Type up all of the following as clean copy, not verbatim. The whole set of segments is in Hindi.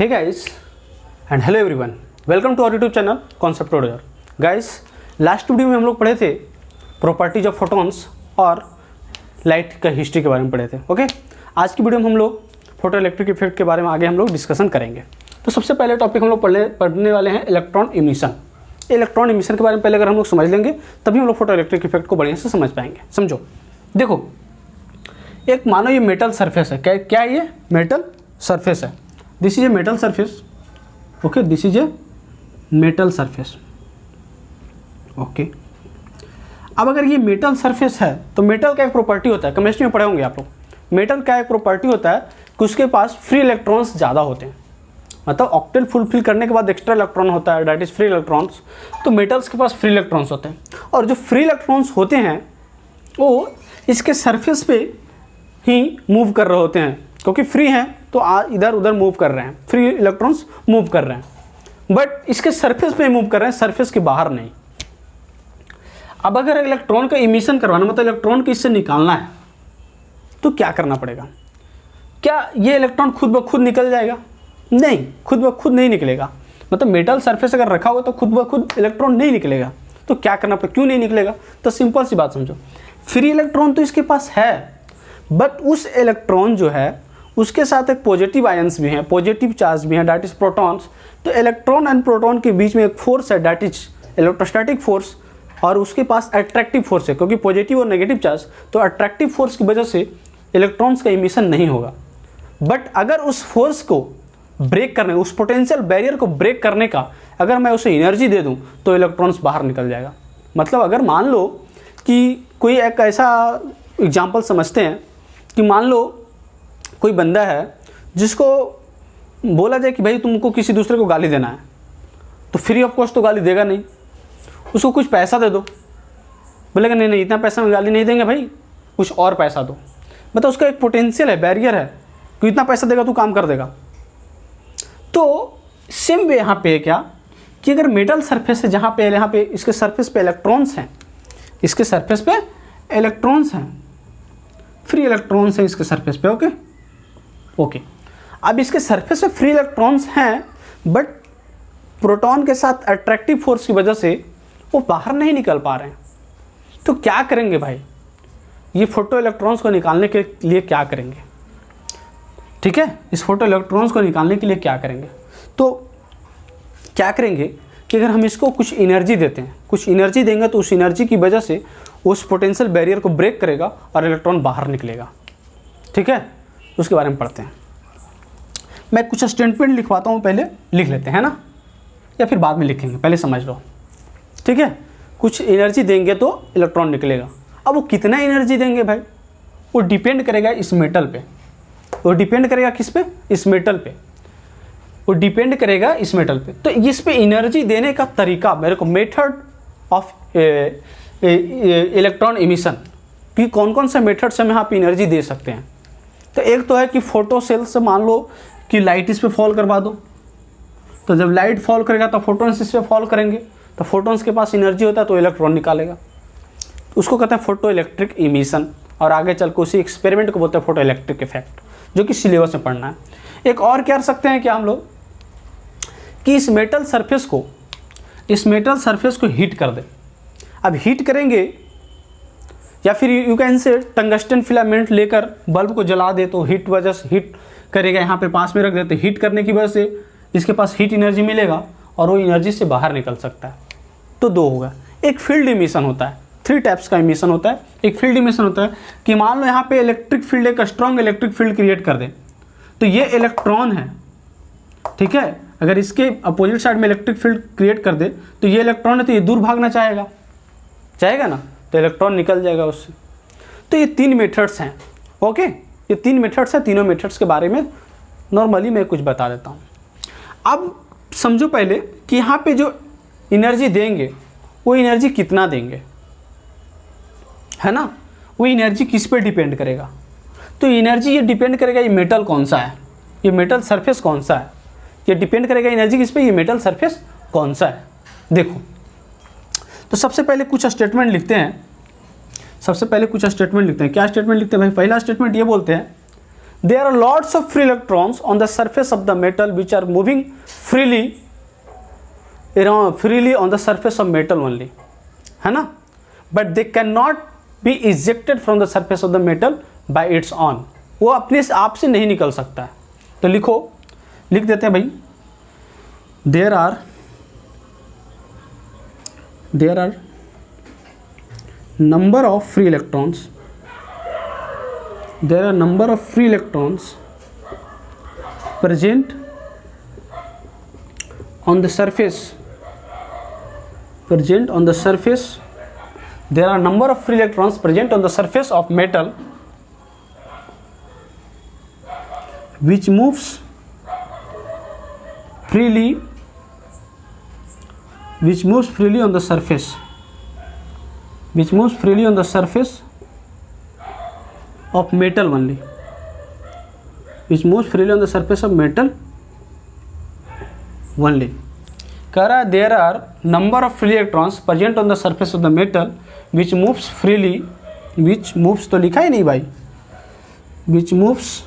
Hey guys and hello everyone, welcome to our YouTube channel concept producer. Guys, last video में हम लोग पढ़े थे प्रॉपर्टीज ऑफ फोटॉन्स और लाइट का हिस्ट्री के बारे में पढ़े थे। ओके, आज की वीडियो में हम लोग फोटो इलेक्ट्रिक इफेक्ट के बारे में आगे हम लोग डिस्कशन करेंगे। तो सबसे पहले टॉपिक हम लोग पढ़ने वाले हैं इलेक्ट्रॉन इमिशन। इलेक्ट्रॉन इमिशन के बारे में पहले अगर हम लोग समझ लेंगे तभी हम लोग फोटो इलेक्ट्रिक इफेक्ट को बढ़िया से समझ पाएंगे। समझो, देखो, एक मानो ये मेटल सरफेस है। क्या ये मेटल सरफेस है? This is a metal surface. Okay, this is a metal surface. Okay, अब अगर ये मेटल सरफेस है तो मेटल का एक प्रॉपर्टी होता है, केमिस्ट्री में पढ़े होंगे आप लोग। मेटल का एक प्रॉपर्टी होता है कि उसके पास फ्री इलेक्ट्रॉन्स ज़्यादा होते हैं, मतलब ऑक्टेट फुलफिल करने के बाद एक्स्ट्रा इलेक्ट्रॉन होता है, दैट इज फ्री इलेक्ट्रॉन्स। तो मेटल्स के पास फ्री इलेक्ट्रॉन्स होते हैं, और जो फ्री इलेक्ट्रॉन्स होते हैं वो इसके सरफेस पे ही मूव कर रहे होते हैं, क्योंकि फ्री हैं तो इधर उधर मूव कर रहे हैं, फ्री इलेक्ट्रॉन्स मूव कर रहे हैं, बट इसके सरफेस पे मूव कर रहे हैं, सरफेस के बाहर नहीं। अब अगर इलेक्ट्रॉन का इमिशन करवाना, मतलब इलेक्ट्रॉन को इससे निकालना है, तो क्या करना पड़ेगा? क्या ये इलेक्ट्रॉन खुद ब खुद निकल जाएगा? नहीं, खुद ब खुद नहीं निकलेगा। मतलब मेटल सरफेस अगर रखा हुआ तो खुद ब खुद इलेक्ट्रॉन नहीं निकलेगा। तो क्या करना पड़ेगा? क्यों नहीं निकलेगा? तो सिंपल सी बात समझो, फ्री इलेक्ट्रॉन तो इसके पास है, बट उस इलेक्ट्रॉन जो है उसके साथ एक पॉजिटिव आयंस भी हैं, पॉजिटिव चार्ज भी हैं, दैट इज प्रोटॉन्स। तो इलेक्ट्रॉन एंड प्रोटॉन के बीच में एक फोर्स है, दैट इज इलेक्ट्रोस्टैटिक फोर्स, और उसके पास अट्रैक्टिव फोर्स है, क्योंकि पॉजिटिव और नेगेटिव चार्ज, तो अट्रैक्टिव फोर्स की वजह से इलेक्ट्रॉन्स का इमिशन नहीं होगा। बट अगर उस फोर्स को ब्रेक करने, उस पोटेंशियल बैरियर को ब्रेक करने का अगर मैं उसे एनर्जी दे दूं तो इलेक्ट्रॉन्स बाहर निकल जाएगा। मतलब अगर मान लो कि कोई एक ऐसा एग्जाम्पल समझते हैं कि मान लो कोई बंदा है जिसको बोला जाए कि भाई तुमको किसी दूसरे को गाली देना है, तो फ्री ऑफ कॉस्ट तो गाली देगा नहीं, उसको कुछ पैसा दे दो। बोलेगा नहीं इतना पैसा में गाली नहीं देंगे भाई, कुछ और पैसा दो। मतलब उसका एक पोटेंशियल है, बैरियर है कि इतना पैसा देगा तो काम कर देगा। तो सेम वे यहाँ पे है क्या कि अगर मेटल सरफेस है जहाँ पे यहाँ पे इसके सरफेस पे इलेक्ट्रॉन्स हैं, इसके सरफेस पे इलेक्ट्रॉन्स हैं, फ्री इलेक्ट्रॉन्स हैं इसके सरफेस पे। ओके, अब इसके सरफेस पे फ्री इलेक्ट्रॉन्स हैं, बट प्रोटॉन के साथ अट्रैक्टिव फोर्स की वजह से वो बाहर नहीं निकल पा रहे हैं। तो क्या करेंगे भाई? ये फोटो इलेक्ट्रॉन्स को निकालने के लिए क्या करेंगे? ठीक है, इस फोटो इलेक्ट्रॉन्स को निकालने के लिए क्या करेंगे? तो क्या करेंगे कि अगर हम इसको कुछ एनर्जी देते हैं, कुछ एनर्जी देंगे तो उस एनर्जी की वजह से उस पोटेंशियल बैरियर को ब्रेक करेगा और इलेक्ट्रॉन बाहर निकलेगा। ठीक है, उसके बारे में पढ़ते हैं। मैं कुछ स्टेटमेंट लिखवाता हूँ, पहले लिख लेते हैं ना, या फिर बाद में लिखेंगे, पहले समझ लो। ठीक है, कुछ एनर्जी देंगे तो इलेक्ट्रॉन निकलेगा। अब वो कितना एनर्जी देंगे भाई, वो डिपेंड करेगा इस मेटल पे। वो डिपेंड करेगा किस पे? इस मेटल पे। वो डिपेंड करेगा इस मेटल पे। तो इस पे एनर्जी देने का तरीका मेरे को, मेथड ऑफ इलेक्ट्रॉन इमिशन, कि कौन कौन से मेथड से हम यहाँ पे एनर्जी दे सकते हैं। तो एक तो है कि फोटो सेल से मान लो कि लाइट इस पे फॉल करवा दो, तो जब लाइट फॉल करेगा तो फोटोन्स इस पे फॉल करेंगे, तो फोटोन्स के पास एनर्जी होता है तो इलेक्ट्रॉन निकालेगा। उसको कहते हैं फोटो इलेक्ट्रिक इमिशन, और आगे चल के उसी एक्सपेरिमेंट को बोलते हैं फोटो इलेक्ट्रिक इफेक्ट, जो कि सिलेबस में पढ़ना है। एक और क्या कर सकते हैं क्या हम लोग कि इस मेटल सरफेस को हीट कर दें। अब हीट करेंगे, या फिर यू कैन से टंगस्टन फिलामेंट लेकर बल्ब को जला दे तो हीट वजह से हीट करेगा, यहाँ पे पास में रख देते, हीट करने की वजह से इसके पास हीट एनर्जी मिलेगा और वो एनर्जी से बाहर निकल सकता है। तो दो होगा। एक फील्ड इमिशन होता है, 3 टाइप्स का इमिशन होता है। एक फील्ड इमिशन होता है कि मान लो यहाँ पे इलेक्ट्रिक फील्ड, एक स्ट्रॉन्ग इलेक्ट्रिक फील्ड क्रिएट कर दे, तो ये इलेक्ट्रॉन है, ठीक है, अगर इसके अपोजिट साइड में इलेक्ट्रिक फील्ड क्रिएट कर दे तो ये इलेक्ट्रॉन है, तो ये दूर भागना चाहेगा ना, तो इलेक्ट्रॉन निकल जाएगा उससे। तो ये 3 मेथड्स हैं। ओके, ये 3 मेथड्स हैं। तीनों मेथड्स के बारे में नॉर्मली मैं कुछ बता देता हूँ। अब समझो पहले कि यहाँ पे जो एनर्जी देंगे वो एनर्जी कितना देंगे, है ना, वो एनर्जी किस पे डिपेंड करेगा? तो एनर्जी ये डिपेंड करेगा ये मेटल कौन सा है, ये मेटल सरफेस कौन सा है, ये डिपेंड करेगा एनर्जी किस पे, ये मेटल सरफेस कौन सा है। देखो, तो सबसे पहले कुछ स्टेटमेंट लिखते हैं। क्या स्टेटमेंट लिखते हैं भाई? पहला स्टेटमेंट ये बोलते हैं there are lots of free electrons on the surface of the metal which are moving freely on the surface of metal only, है ना, but they cannot be ejected from the surface of the metal by its own, वो अपने आप से नहीं निकल सकता है। तो लिख देते हैं भाई, there are number of free electrons, there are number of free electrons present on the surface, there are number of free electrons present on the surface of metal which moves freely on the surface, of metal only, which moves freely on the surface of metal only। कह रहा है there are number of free electrons present on the surface of the metal which moves freely, which moves तो लिखा ही नहीं भाई, which moves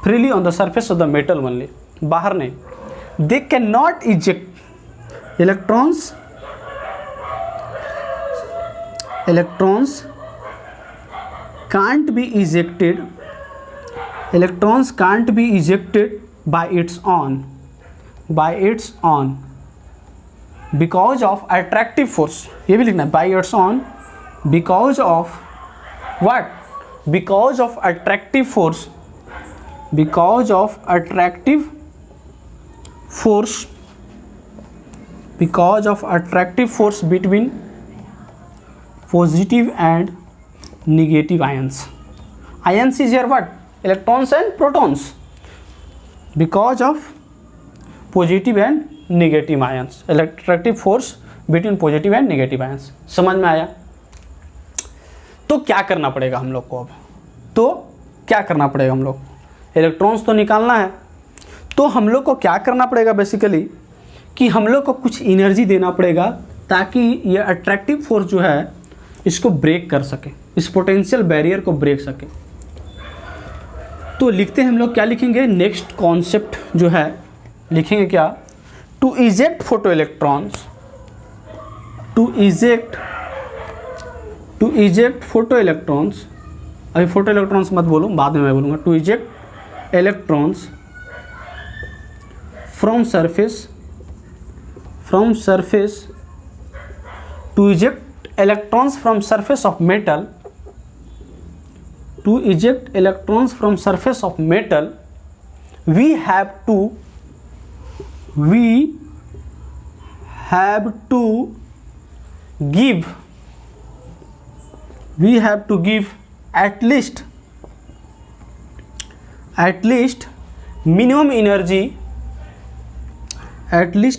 freely on the surface of the metal only, बाहर नहीं। they cannot eject, electrons can't be ejected, by its own because of attractive force, ये भी लिखना है, by its own because of what, because of attractive force between positive and negative ions is here what, electrons and protons, because of positive and negative ions, attractive force between positive and negative ions। समझ में आया? तो क्या करना पड़ेगा हम लोग को अब, इलेक्ट्रॉन्स तो निकालना है, तो हम लोग को क्या करना पड़ेगा बेसिकली कि हम लोग को कुछ एनर्जी देना पड़ेगा ताकि ये अट्रैक्टिव फोर्स जो है इसको ब्रेक कर सके, इस पोटेंशियल बैरियर को ब्रेक सके। तो लिखते हैं हम लोग, क्या लिखेंगे, नेक्स्ट कॉन्सेप्ट जो है लिखेंगे क्या, टू इजेक्ट फोटो इलेक्ट्रॉन्स, अभी फोटो इलेक्ट्रॉन्स मत बोलो, बाद में मैं बोलूँगा, to eject electrons from surface, to eject electrons from surface of metal, we have to give at least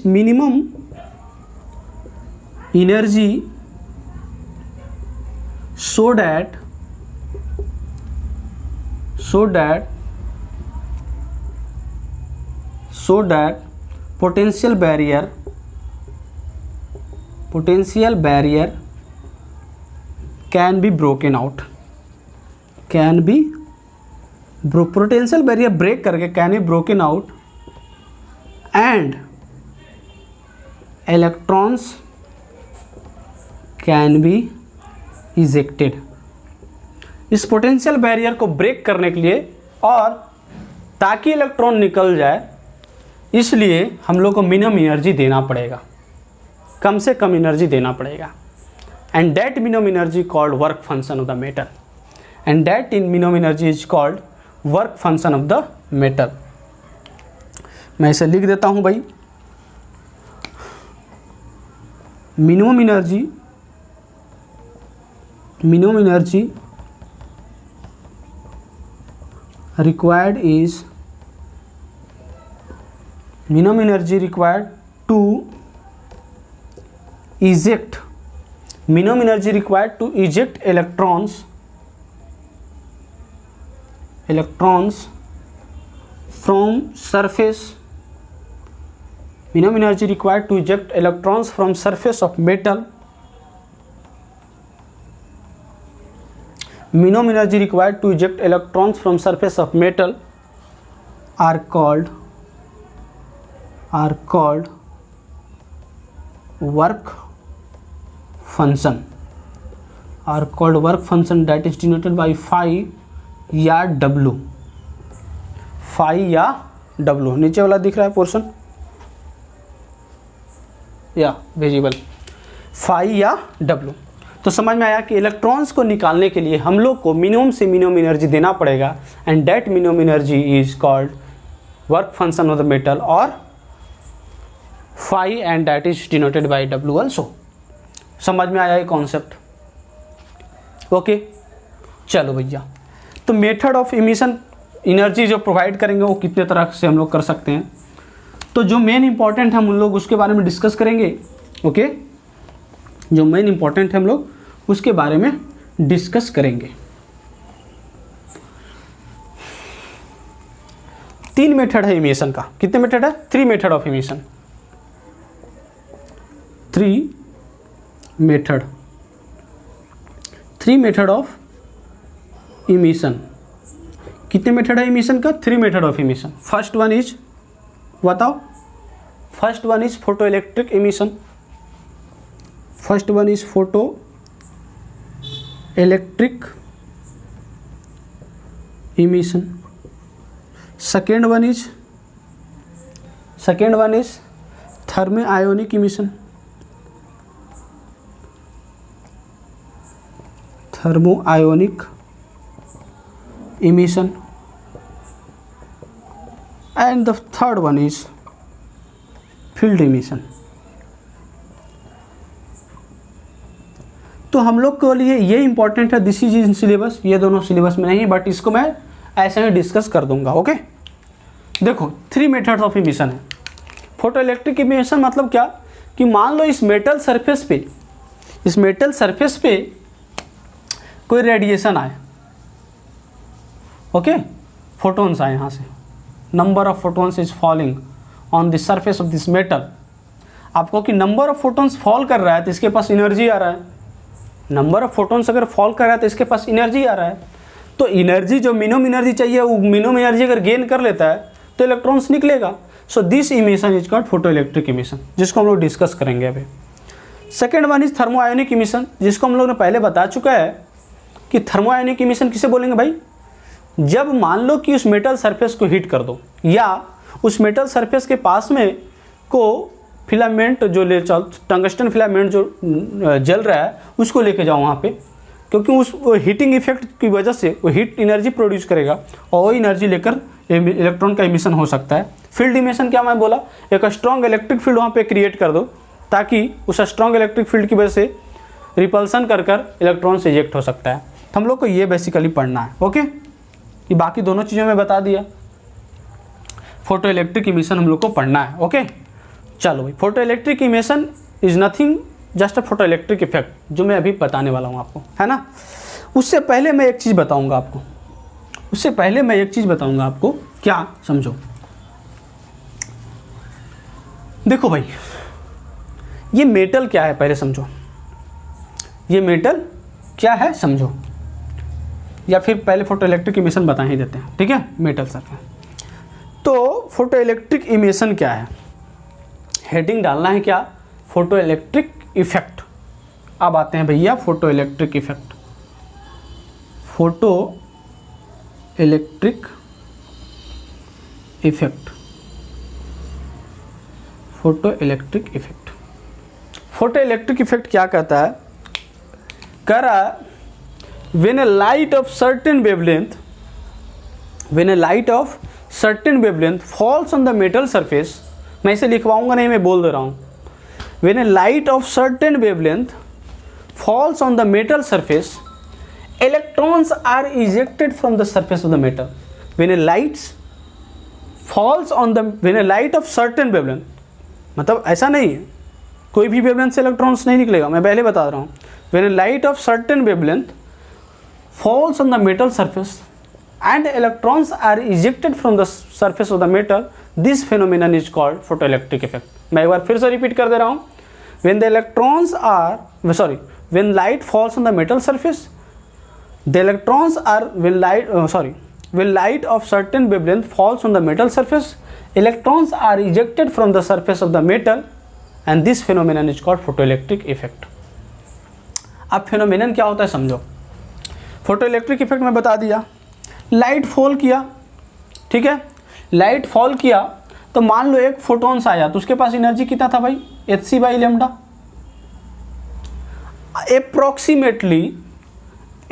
minimum energy, so that potential barrier can be broken out, potential barrier break करके can be broken out and electrons can be ejected. इस पोटेंशियल बैरियर को ब्रेक करने के लिए और ताकि इलेक्ट्रॉन निकल जाए, इसलिए हम लोग को मिनिमम एनर्जी देना पड़ेगा, कम से कम एनर्जी देना पड़ेगा। And that minimum energy called work function of the metal, and that in minimum energy is called work function of the metal. मैं इसे लिख देता हूँ भाई, minimum energy required to eject electrons from surface, minimum energy required to eject electrons from surface of metal minimum energy required to eject electrons from surface of metal are called work function, that is denoted by phi या w, नीचे वाला दिख रहा है पोर्शन या विजिबल, फाई या w। तो समझ में आया कि इलेक्ट्रॉन्स को निकालने के लिए हम लोग को मिनिमम से मिनिमम एनर्जी देना पड़ेगा, and that minimum energy is called work function of the metal और phi, and that is denoted by w also. समझ में आया ये कॉन्सेप्ट? ओके चलो भैया, तो मेथड ऑफ इमिशन एनर्जी जो प्रोवाइड करेंगे वो कितने तरह से हम लोग कर सकते हैं, तो जो मेन इंपॉर्टेंट है हम लोग उसके बारे में डिस्कस करेंगे। ओके, जो मेन इंपॉर्टेंट है हम लोग उसके बारे में डिस्कस करेंगे। 3 मेथड है इमिशन का। कितने मेथड है? 3 method of emission. 3 method of emission. कितने मेथड है इमिशन का? 3 method of emission. First one is, बताओ, first one is photoelectric emission. First one is photoelectric emission. Second one is thermionic emission. Thermionic emission, and the third one is field emission। तो हम लोग के लिए ये इंपॉर्टेंट है, दिस इज इन सिलेबस, ये दोनों सिलेबस में नहीं, बट इसको मैं ऐसे ही डिस्कस कर दूंगा। ओके, देखो 3 मेथड्स ऑफ इमिशन है। फोटो इलेक्ट्रिक इमिशन मतलब क्या कि मान लो इस मेटल सरफेस पे कोई रेडिएशन आए, ओके, फोटोन्स आए यहाँ से, number of photons is falling on the surface of this metal. आपको कि नंबर ऑफ फोटोन्स फॉल कर रहा है तो इसके पास एनर्जी आ रहा है, नंबर ऑफ फोटोन्स अगर फॉल कर रहा है तो इसके पास एनर्जी आ रहा है। तो एनर्जी जो मिनिमम एनर्जी चाहिए वो मिनिमम एनर्जी अगर गेन कर लेता है तो इलेक्ट्रॉन्स निकलेगा। So this emission is called photoelectric emission, जिसको हम लोग डिस्कस करेंगे अभी। Second one is thermionic emission, जिसको हम लोग ने पहले बता चुका है कि थर्मो आयोनिक इमिशन किसे बोलेंगे भाई? जब मान लो कि उस मेटल सरफेस को हीट कर दो, या उस मेटल सरफेस के पास में को फिलामेंट जो ले चल, टंगस्टन फिलामेंट जो जल रहा है उसको लेके जाओ वहाँ पे, क्योंकि उस हीटिंग इफेक्ट की वजह से वो हीट एनर्जी प्रोड्यूस करेगा और वो एनर्जी लेकर इलेक्ट्रॉन का इमिशन हो सकता है। फील्ड इमिशन क्या मैं बोला? एक स्ट्रॉन्ग इलेक्ट्रिक फील्ड वहाँ पे क्रिएट कर दो, ताकि उस स्ट्रॉन्ग इलेक्ट्रिक फील्ड की वजह से रिपल्सन कर इलेक्ट्रॉन से इजेक्ट हो सकता है। तो हम लोग को ये बेसिकली पढ़ना है। ओके, ये बाकी दोनों चीज़ों में बता दिया, फोटो इलेक्ट्रिक इमिशन हम लोग को पढ़ना है। ओके चलो भाई, photo electric emission is nothing just a photo electric effect, जो मैं अभी बताने वाला हूँ आपको, है ना। उससे पहले मैं एक चीज़ बताऊँगा आपको, क्या समझो। देखो भाई, ये मेटल क्या है पहले समझो, ये मेटल क्या है समझो, या फिर पहले फोटो इलेक्ट्रिक इमिशन बता ही देते हैं, ठीक है। मेटल सरफेस, तो फोटो इलेक्ट्रिक इमिशन क्या है, हेडिंग डालना है क्या, फोटो इलेक्ट्रिक इफेक्ट। अब आते हैं भैया photo electric effect. Photo electric effect, photo electric effect. Photo electric effect क्या कहता है, कह रहा है when a light of certain wavelength falls on the metal surface, मैं इसे लिखवाऊंगा नहीं, मैं बोल दे रहा हूँ। when a light of certain wavelength falls on the metal surface, electrons are ejected from the surface of the metal. when a light of certain wavelength, मतलब ऐसा नहीं है कोई भी वेवलेंथ से इलेक्ट्रॉन्स नहीं निकलेगा, मैं पहले बता रहा हूँ। when a light of certain wavelength falls on the metal surface and electrons are ejected from the surface of the metal, this phenomenon is called photoelectric effect। मैं एक बार फिर से रिपीट कर दे रहा हूँ। when light falls on the metal surface the electrons are when light of certain wavelength falls on the metal surface, electrons are ejected from the surface of the metal and this phenomenon is called photoelectric effect. अब phenomenon क्या होता है समझो. photoelectric effect मैं बता दिया. लाइट फॉल किया, ठीक है, लाइट फॉल किया तो मान लो एक फोटॉन्स आया तो उसके पास एनर्जी कितना था भाई, hc/λ.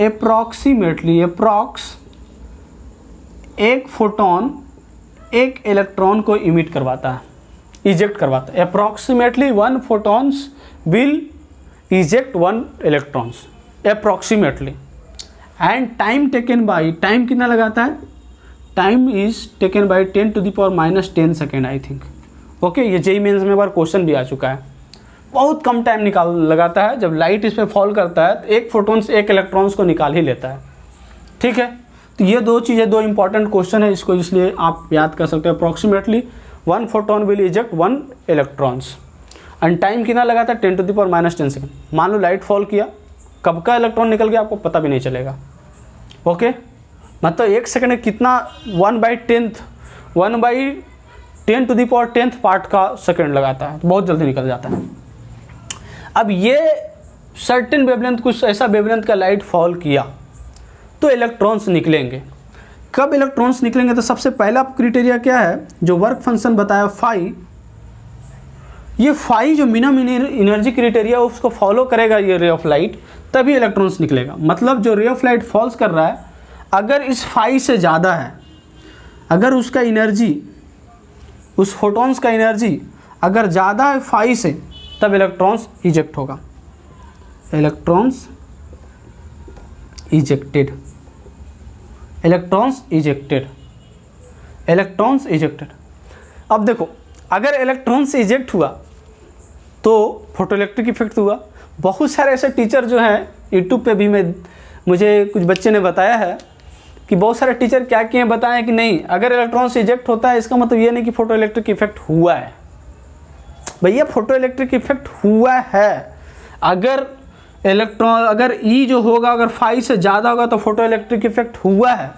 अप्रॉक्स एक फोटोन एक इलेक्ट्रॉन को इमिट करवाता है, इजेक्ट करवाता है. Approximately 1 photons will eject 1 electrons approximately. And time taken by, time कितना लगाता है, time is taken by 10⁻⁻10 second I think. Okay, ये जेईई मेंस में एक बार क्वेश्चन भी आ चुका है. बहुत कम टाइम लगाता है. जब लाइट इस पर फॉल करता है तो एक फोटोन से एक इलेक्ट्रॉन्स को निकाल ही लेता है. ठीक है, तो ये दो चीज़ें, दो इंपॉर्टेंट क्वेश्चन है, इसको इसलिए आप याद कर सकते हो. Approximately 1 photon will eject 1 electrons and time कितना लगाता है 10⁻⁻10 सेकेंड. मान लो लाइट फॉल किया, कब का इलेक्ट्रॉन निकल गया आपको पता भी नहीं चलेगा. ओके, मतलब 1 सेकेंड में कितना 1/10 पार्ट का सेकेंड लगाता है, तो बहुत जल्दी निकल जाता है. अब ये सर्टेन वेवलेंथ, कुछ ऐसा वेवलेंथ का लाइट फॉल किया तो इलेक्ट्रॉन्स निकलेंगे. कब इलेक्ट्रॉन्स निकलेंगे, तो सबसे पहला क्राइटेरिया क्या है, जो वर्क फंक्शन बताया फाई, ये फाई जो मिनिमम एनर्जी क्राइटेरिया उसको फॉलो करेगा ये रे ऑफ लाइट, तभी इलेक्ट्रॉन्स निकलेगा. मतलब जो रे ऑफ लाइट फॉल्स कर रहा है अगर इस फाई से ज़्यादा है, अगर उसका एनर्जी, उस फोटॉन्स का एनर्जी अगर ज़्यादा है फाई से, तब इलेक्ट्रॉन्स इजेक्ट होगा. Electrons ejected, electrons ejected, electrons ejected. अब देखो, अगर इलेक्ट्रॉन्स इजेक्ट हुआ तो फोटोइलेक्ट्रिक इफेक्ट हुआ. बहुत सारे ऐसे टीचर जो हैं यूट्यूब पे भी, मुझे कुछ बच्चे ने बताया है कि बहुत सारे टीचर क्या किए बताएं कि नहीं, अगर इलेक्ट्रॉन्स इजेक्ट होता है इसका मतलब ये नहीं कि फोटोइलेक्ट्रिक इफेक्ट हुआ है. भैया फोटोइलेक्ट्रिक इफेक्ट हुआ है. अगर इलेक्ट्रॉन, अगर ई जो होगा अगर फाई से ज़्यादा होगा तो फोटोइलेक्ट्रिक इफेक्ट हुआ है.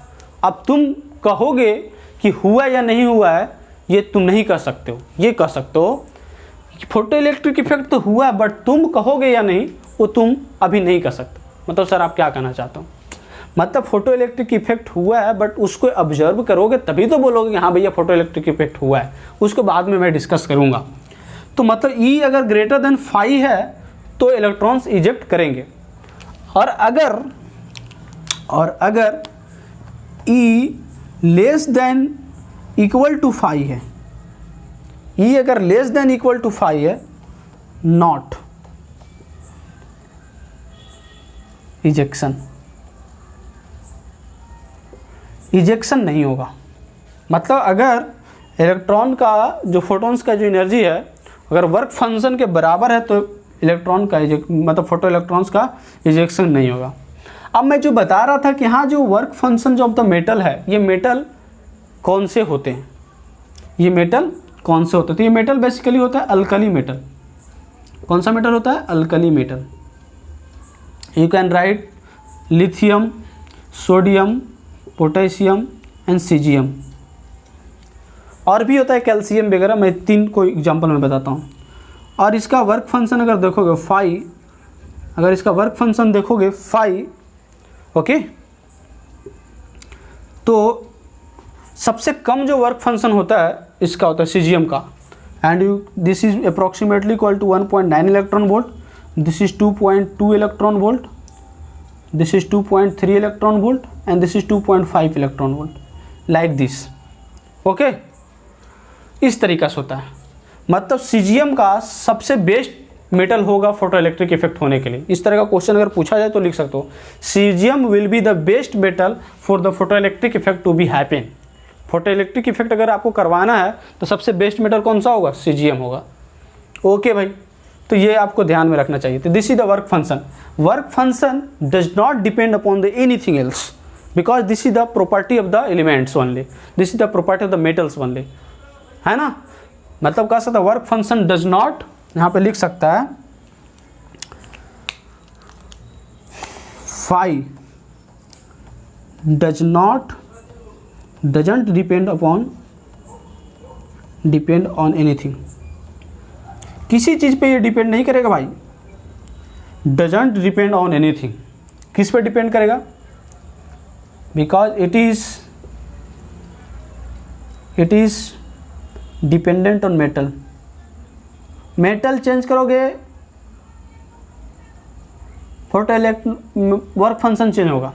अब तुम कहोगे कि हुआ या नहीं हुआ है, ये तुम नहीं कह सकते हो. ये कह सकते हो कि फोटोइलेक्ट्रिक इफेक्ट तो हुआ है, बट तुम कहोगे या नहीं वो तुम अभी नहीं कह सकते. मतलब सर आप क्या कहना चाहते हो, मतलब फोटोइलेक्ट्रिक इफेक्ट हुआ है बट उसको ऑब्जर्व करोगे तभी तो बोलोगे कि हाँ भैया फोटोइलेक्ट्रिक इफेक्ट हुआ है. उसको बाद में मैं डिस्कस करूँगा. तो मतलब ई अगर ग्रेटर देन 5 है तो इलेक्ट्रॉन्स इजेक्ट करेंगे. और अगर ई लेस देन इक्वल टू 5 है, ई अगर लेस देन इक्वल टू 5 है, नॉट इजेक्शन, इजेक्शन नहीं होगा. मतलब अगर इलेक्ट्रॉन का जो फोटॉन्स का जो एनर्जी है अगर वर्क फंक्शन के बराबर है तो इलेक्ट्रॉन का मतलब फोटो इलेक्ट्रॉन्स का इजेक्शन नहीं होगा. अब मैं जो बता रहा था कि हाँ जो वर्क फंक्शन जो ऑफ द मेटल है, ये मेटल कौन से होते हैं, ये मेटल कौन से होते हैं, तो ये मेटल बेसिकली होता है अल्कली मेटल. कौन सा मेटल होता है, alkali metal. You can right lithium, sodium, potassium and caesium. और भी होता है कैल्शियम वगैरह, मैं 3 को एग्जांपल में बताता हूँ. और इसका वर्क फंक्शन अगर देखोगे फाई, अगर इसका वर्क फंक्शन देखोगे फाई, ओके, तो सबसे कम जो वर्क फंक्शन होता है इसका होता है सीजियम का. And this is approximately equal to 1.9 electron volt, this is 2.2 electron volt, this is 2.3 electron volt and this is 2.5 electron volt, like this. Okay, इस तरीक़ा से होता है. मतलब सीजियम का सबसे बेस्ट मेटल होगा फोटोइलेक्ट्रिक इफेक्ट होने के लिए. इस तरह का क्वेश्चन अगर पूछा जाए तो लिख सकते हो, caesium will be the best metal for the photoelectric effect to be happen. Photoelectric effect अगर आपको करवाना है तो सबसे बेस्ट मेटल कौन सा होगा, सीजियम होगा. ओके भाई, तो ये आपको ध्यान में रखना चाहिए. तो this is the work function. Work function does not depend upon the anything else because this is the property of the elements only, this is the property of the metals only, है ना. मतलब कह सकता है वर्क फंक्शन डज नॉट, यहाँ पे लिख सकता है phi doesn't depend on anything. किसी चीज़ पे ये डिपेंड नहीं करेगा भाई। डजंट डिपेंड ऑन एनीथिंग, किस पे डिपेंड करेगा? Because it is dependent on metal. Metal change करोगे वर्क फंक्शन चेंज होगा।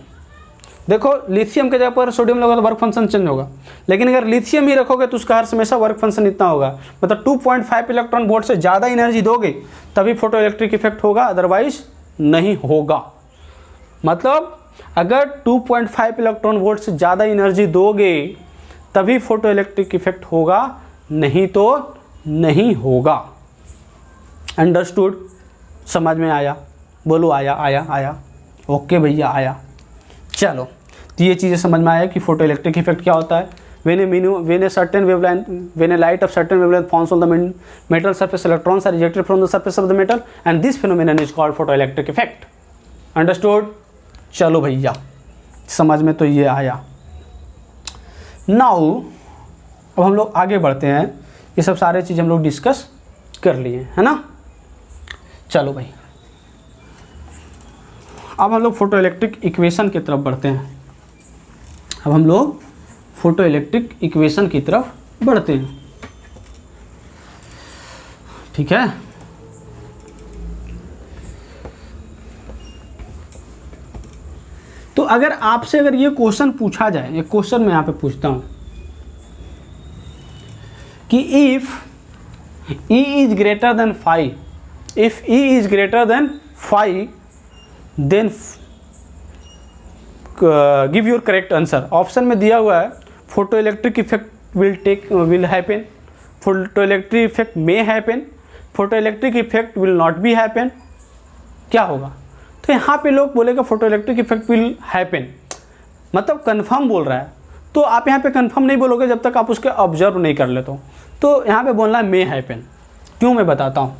देखो लिथियम के जगह पर सोडियम लगेगा तो वर्क फंक्शन चेंज होगा, लेकिन अगर लिथियम ही रखोगे तो उसका हर हमेशा वर्क फंक्शन इतना होगा, मतलब 2.5 इलेक्ट्रॉन वोल्ट से ज़्यादा एनर्जी दोगे तभी फोटो इलेक्ट्रिक इफेक्ट होगा, अदरवाइज नहीं होगा। मतलब अगर 2.5 इलेक्ट्रॉन वोल्ट से ज़्यादा एनर्जी दोगे तभी फोटो इलेक्ट्रिक इफेक्ट होगा, नहीं तो नहीं होगा। अंडरस्टूड? समझ में आया? बोलो आया आया आया। ओके भैया आया। चलो तो ये चीज़ें समझ में आया कि फोटो इलेक्ट्रिक इफेक्ट क्या होता है। when a light of certain wavelength falls on the metal surface, electrons are ejected from the surface of the metal and this phenomenon is called photoelectric effect. Understood? चलो भैया समझ में तो ये आया। नाउ अब हम लोग आगे बढ़ते हैं। ये सब सारे चीज़ हम लोग डिस्कस कर लिए है ना। चलो भाई अब हम लोग फोटो इलेक्ट्रिक इक्वेशन की तरफ बढ़ते हैं। अब हम लोग फोटो इलेक्ट्रिक इक्वेशन की तरफ बढ़ते हैं, ठीक है। तो अगर आपसे अगर ये क्वेश्चन पूछा जाए, एक क्वेश्चन मैं यहाँ पे पूछता हूँ कि if E is greater than 5, if E is greater than 5 then give your correct answer। Option में दिया हुआ है photo electric effect will happen, photo electric effect may happen, photo electric effect will not be happen। क्या होगा? तो यहाँ पे लोग बोलेगा photo electric effect will happen, मतलब कंफर्म बोल रहा है। तो आप यहाँ पे कंफर्म नहीं बोलोगे जब तक आप उसके ऑब्जर्व नहीं कर लेते हो। तो यहाँ पे बोलना है मे हैपन। क्यों? मैं बताता हूँ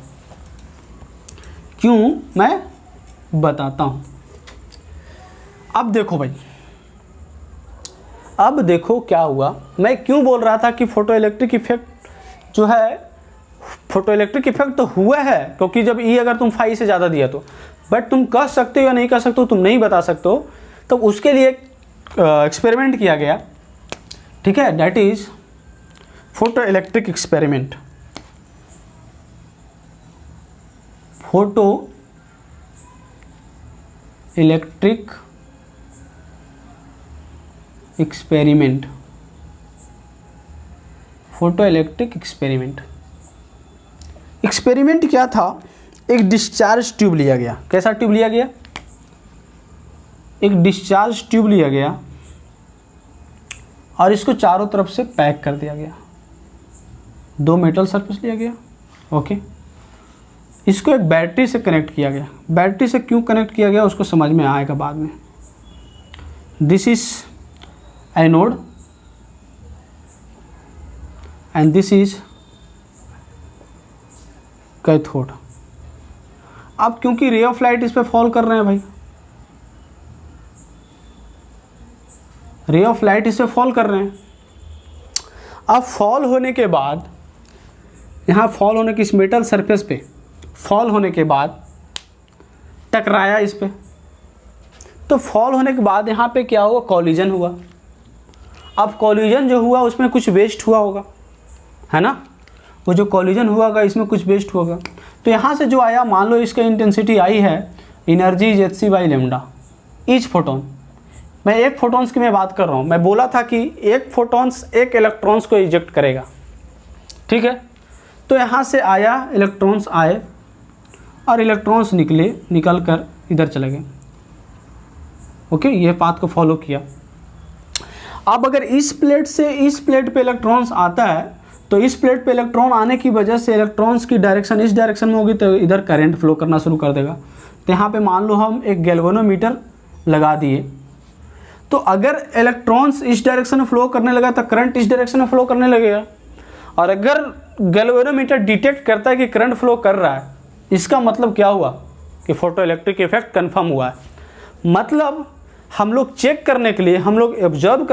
क्यों, मैं बताता हूँ। अब देखो भाई, अब देखो क्या हुआ। मैं क्यों बोल रहा था कि फोटो इलेक्ट्रिक इफेक्ट जो है, फोटो इलेक्ट्रिक इफेक्ट तो हुआ है क्योंकि जब ई अगर तुम 5 से ज़्यादा दिया तो, बट तुम कह सकते हो या नहीं कह सकते हो, तुम नहीं बता सकते हो। तो उसके लिए एक्सपेरिमेंट किया गया, ठीक है, that is photo electric experiment. Photo electric experiment, photo electric experiment. Experiment क्या था? एक डिस्चार्ज ट्यूब लिया गया। कैसा ट्यूब लिया गया? एक डिस्चार्ज ट्यूब लिया गया और इसको चारों तरफ से पैक कर दिया गया। 2 मेटल सरफेस लिया गया, ओके। इसको एक बैटरी से कनेक्ट किया गया। बैटरी से क्यों कनेक्ट किया गया उसको समझ में आएगा बाद में। This is anode and this is cathode. अब क्योंकि रे ऑफ लाइट इस पे फॉल कर रहे हैं भाई, रे ऑफ लाइट इस पे फॉल कर रहे हैं। अब फॉल होने के बाद, यहाँ फॉल होने की इस मेटल सरफेस पे फॉल होने के बाद टकराया इस पे, तो फॉल होने के बाद यहाँ पे क्या हुआ? कॉलिजन हुआ। अब कॉलिजन जो हुआ उसमें कुछ वेस्ट हुआ होगा, है ना। वो जो कॉलिजन हुआ होगा इसमें कुछ वेस्ट होगा। तो यहाँ से जो आया, मान लो इसका इंटेंसिटी आई है, energy is hc/λ each photon. मैं एक फोटॉन्स की मैं बात कर रहा हूँ। मैं बोला था कि एक फोटॉन्स एक इलेक्ट्रॉन्स को इजेक्ट करेगा, ठीक है। तो यहाँ से आया, इलेक्ट्रॉन्स आए और इलेक्ट्रॉन्स निकल कर इधर चले गए, ओके। ये पाथ को फॉलो किया। अब अगर इस प्लेट से इस प्लेट पे इलेक्ट्रॉन्स आता है तो इस प्लेट पे इलेक्ट्रॉन आने की वजह से इलेक्ट्रॉन्स की डायरेक्शन इस डायरेक्शन में होगी, तो इधर करंट फ्लो करना शुरू कर देगा। तो यहाँ पे मान लो हम एक गैल्वेनोमीटर लगा दिए, तो अगर इलेक्ट्रॉन्स इस डायरेक्शन में फ्लो करने लगा तो करंट इस डायरेक्शन में फ्लो करने लगेगा। और अगर गैल्वेनोमीटर डिटेक्ट करता है कि करंट फ्लो कर रहा है, इसका मतलब क्या हुआ कि फोटो इलेक्ट्रिक इफेक्ट कन्फर्म हुआ है। मतलब हम लोग चेक करने के लिए, हम लोग ऑब्जर्व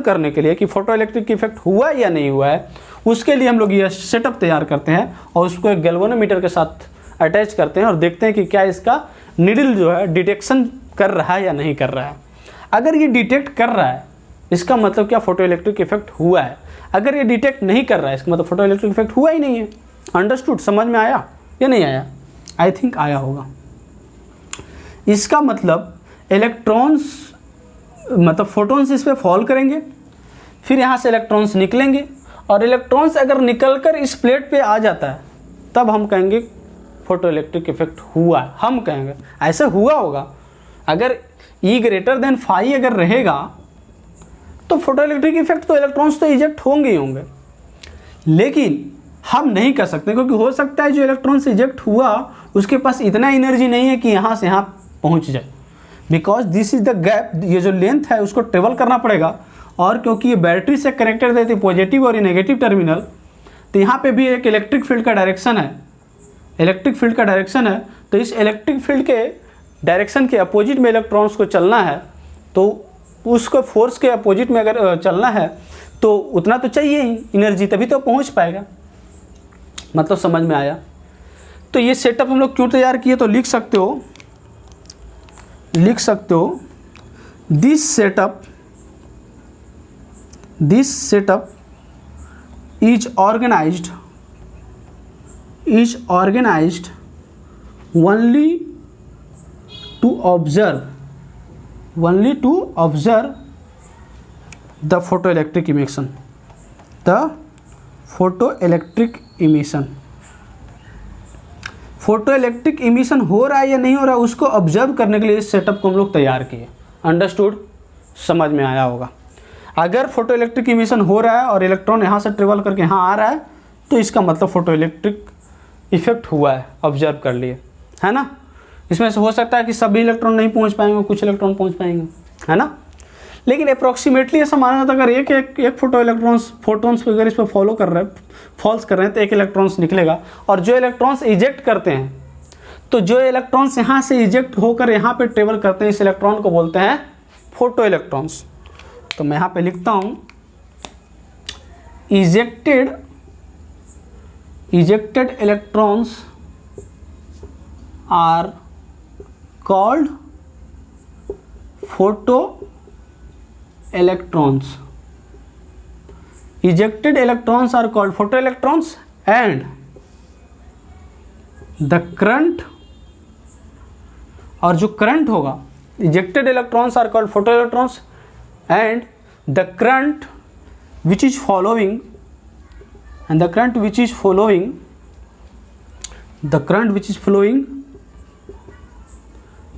करने के लिए कि फोटो इलेक्ट्रिक इफेक्ट हुआ या नहीं हुआ है, उसके लिए हम लोग यह सेटअप तैयार करते हैं और उसको एक गैल्वेनोमीटर के साथ अटैच करते हैं और देखते हैं कि क्या इसका नीडल जो है डिटेक्शन कर रहा है या नहीं कर रहा है। अगर ये डिटेक्ट कर रहा है इसका मतलब क्या फोटो इलेक्ट्रिक इफेक्ट हुआ है। अगर ये डिटेक्ट नहीं कर रहा है इसका मतलब फोटो इलेक्ट्रिक इफेक्ट हुआ ही नहीं है। अंडरस्टूड? समझ में आया या नहीं आया? आई थिंक आया होगा। इसका मतलब इलेक्ट्रॉन्स मतलब फोटॉन्स इस पर फॉल करेंगे, फिर यहाँ से इलेक्ट्रॉन्स निकलेंगे और इलेक्ट्रॉन्स अगर निकलकर इस प्लेट पे आ जाता है तब हम कहेंगे फोटो इलेक्ट्रिक इफेक्ट हुआ है। हम कहेंगे ऐसे हुआ होगा। अगर E ग्रेटर देन फाई अगर रहेगा तो फोटो इलेक्ट्रिक इफेक्ट तो इलेक्ट्रॉन्स तो इजेक्ट होंगे ही होंगे, लेकिन हम नहीं कर सकते क्योंकि हो सकता है जो इलेक्ट्रॉन्स इजेक्ट हुआ उसके पास इतना एनर्जी नहीं है कि यहाँ से यहाँ पहुँच जाए, because this is the gap, ये जो लेंथ है उसको ट्रेवल करना पड़ेगा। और क्योंकि ये बैटरी से कनेक्टेड रहती है पॉजिटिव और नेगेटिव टर्मिनल, तो यहाँ पे भी एक इलेक्ट्रिक फील्ड का डायरेक्शन है, तो इस इलेक्ट्रिक फील्ड के डायरेक्शन के अपोजिट में इलेक्ट्रॉन्स को चलना है, तो उसको फोर्स के अपोजिट में अगर चलना है तो उतना तो चाहिए ही एनर्जी, तभी तो पहुंच पाएगा। मतलब समझ में आया? तो ये सेटअप हम लोग क्यों तैयार किए, तो लिख सकते हो this setup is organised only to observe the photoelectric emission. Photoelectric emission हो रहा है या नहीं हो रहा है उसको ऑब्जर्व करने के लिए इस सेटअप को हम लोग तैयार किए। अंडरस्टूड? समझ में आया होगा। अगर फोटोइलेक्ट्रिक इमिशन हो रहा है और इलेक्ट्रॉन यहाँ से ट्रेवल करके यहाँ आ रहा है तो इसका मतलब फोटोइलेक्ट्रिक इफेक्ट हुआ है, ऑब्जर्व कर लिए, है ना। इसमें से हो सकता है कि सभी इलेक्ट्रॉन नहीं पहुँच पाएंगे, कुछ इलेक्ट्रॉन पहुँच पाएंगे, है ना। लेकिन अप्रॉक्सीमेटली ऐसा माना जाता है अगर एक फोटॉन्स अगर इस पर फॉल्स कर रहे हैं तो एक इलेक्ट्रॉन्स निकलेगा। और जो इलेक्ट्रॉन्स इजेक्ट करते हैं, तो जो इलेक्ट्रॉन्स यहाँ से इजेक्ट होकर यहाँ पे ट्रेवल करते हैं, इस इलेक्ट्रॉन को बोलते हैं फोटो इलेक्ट्रॉन्स। तो मैं यहाँ पे लिखता हूँ ejected electrons are called photo electrons. Ejected electrons are called photoelectrons and the current, और जो करंट होगा, ejected electrons are called photoelectrons and the current which is following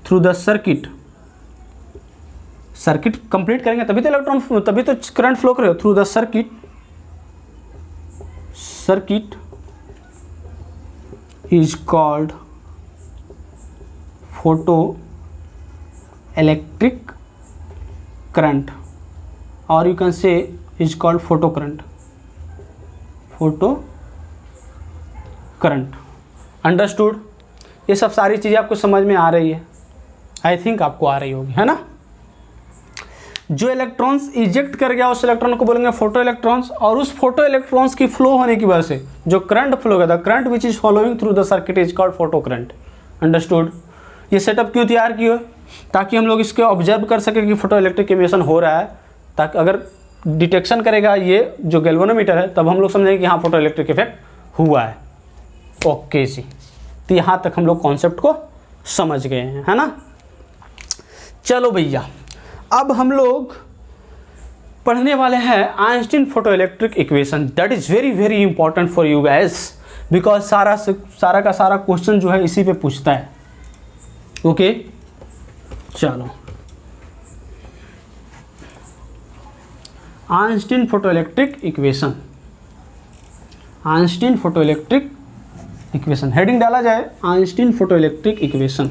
through the circuit complete करेंगे तभी तो करंट फ्लो करेगा। Through the circuit is called photoelectric current और you can say is called photo current. Understood? ये सब सारी चीज़ें आपको समझ में आ रही है? आई थिंक आपको आ रही होगी, है ना। जो इलेक्ट्रॉन्स इजेक्ट कर गया उस इलेक्ट्रॉन को बोलेंगे फोटो इलेक्ट्रॉन्स, और उस फोटो इलेक्ट्रॉन्स की फ्लो होने की वजह से जो करंट फ्लो होगा, the current which is following through the circuit is called photo current. Understood? ये सेटअप क्यों तैयार किया? ताकि हम लोग इसको ऑब्जर्व कर सके कि फोटो इलेक्ट्रिक इमिशन हो रहा है, ताकि अगर डिटेक्शन करेगा ये जो गैल्वेनोमीटर है तब हम लोग समझेंगे कि हाँ फोटो इलेक्ट्रिक इफेक्ट हुआ है। ओके जी, तो यहाँ तक हम लोग कॉन्सेप्ट को समझ गए हैं, है ना। चलो भैया, अब हम लोग पढ़ने वाले हैं Einstein photoelectric equation. That is very very important for you guys, because सारा का सारा क्वेश्चन जो है इसी पे पूछता है। ओके चलो, Einstein photoelectric equation, heading डाला जाए Einstein photoelectric equation,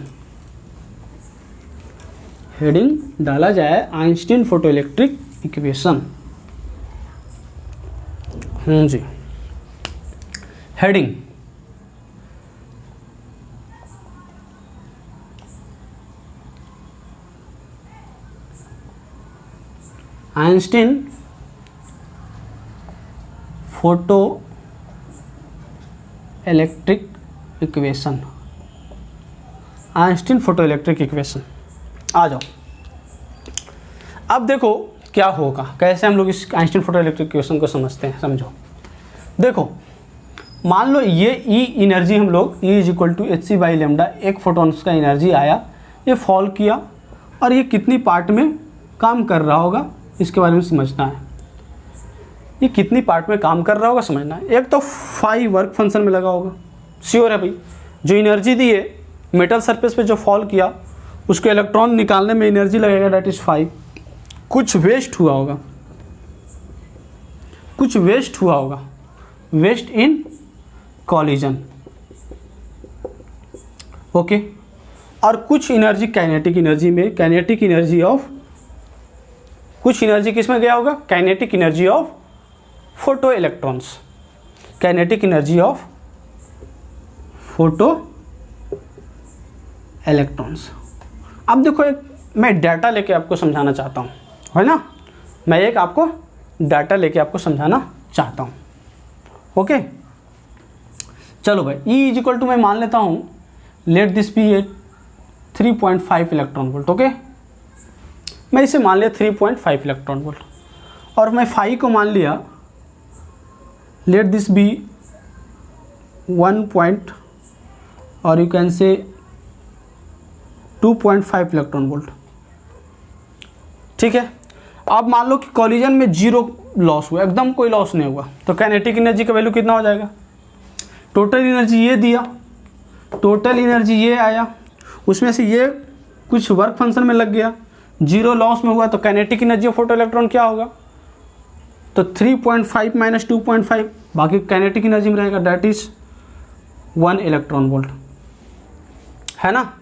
heading डाला जाए आइंस्टीन फोटो इलेक्ट्रिक इक्वेशन। जी, heading Einstein photoelectric equation, Einstein photoelectric equation. आ जाओ, अब देखो क्या होगा, कैसे हम लोग इस आइंस्टीन फोटो इलेक्ट्रिक इक्वेशन को समझते हैं। समझो, देखो मान लो ये ई एनर्जी हम लोग E equal to H C by lambda, एक फोटोन्स का एनर्जी आया, ये फॉल किया और ये कितनी पार्ट में काम कर रहा होगा इसके बारे में समझना है। ये कितनी पार्ट में काम कर रहा होगा समझना है। एक तो फाई वर्क फंक्शन में लगा होगा, श्योर है भाई। जो एनर्जी दी है मेटल सरफेस पे जो फॉल किया उसको इलेक्ट्रॉन निकालने में एनर्जी लगेगा, डेट इज 5। कुछ वेस्ट हुआ होगा, कुछ वेस्ट हुआ होगा, वेस्ट इन कॉलिजन, ओके। और कुछ एनर्जी काइनेटिक एनर्जी में, काइनेटिक एनर्जी ऑफ, कुछ एनर्जी किस में गया होगा, kinetic energy of photo electrons, kinetic energy of photo electrons. अब देखो, एक मैं डाटा लेके आपको समझाना चाहता हूँ, है ना, मैं एक आपको डाटा लेके आपको समझाना चाहता हूँ, ओके। चलो भाई, E इज इक्वल टू मैं मान लेता हूँ, let this be a 3.5 electron volt, okay. मैं इसे मान लिया 3.5 इलेक्ट्रॉन वोल्ट, और मैं फाई को मान लिया, लेट दिस बी 1 पॉइंट और यू कैन से 2.5 इलेक्ट्रॉन वोल्ट, ठीक है। अब मान लो कि कॉलिजन में जीरो लॉस हुआ, एकदम कोई लॉस नहीं हुआ, तो काइनेटिक एनर्जी का वैल्यू कितना हो जाएगा, टोटल एनर्जी ये दिया, टोटल एनर्जी ये आया, उसमें से ये कुछ वर्क फंक्शन में लग गया, जीरो लॉस में हुआ, तो kinetic energy of photo electron क्या होगा, तो 3.5 माइनस 2.5, बाकी काइनेटिक एनर्जी में रहेगा, डेट इज 1 इलेक्ट्रॉन वोल्ट, है ना।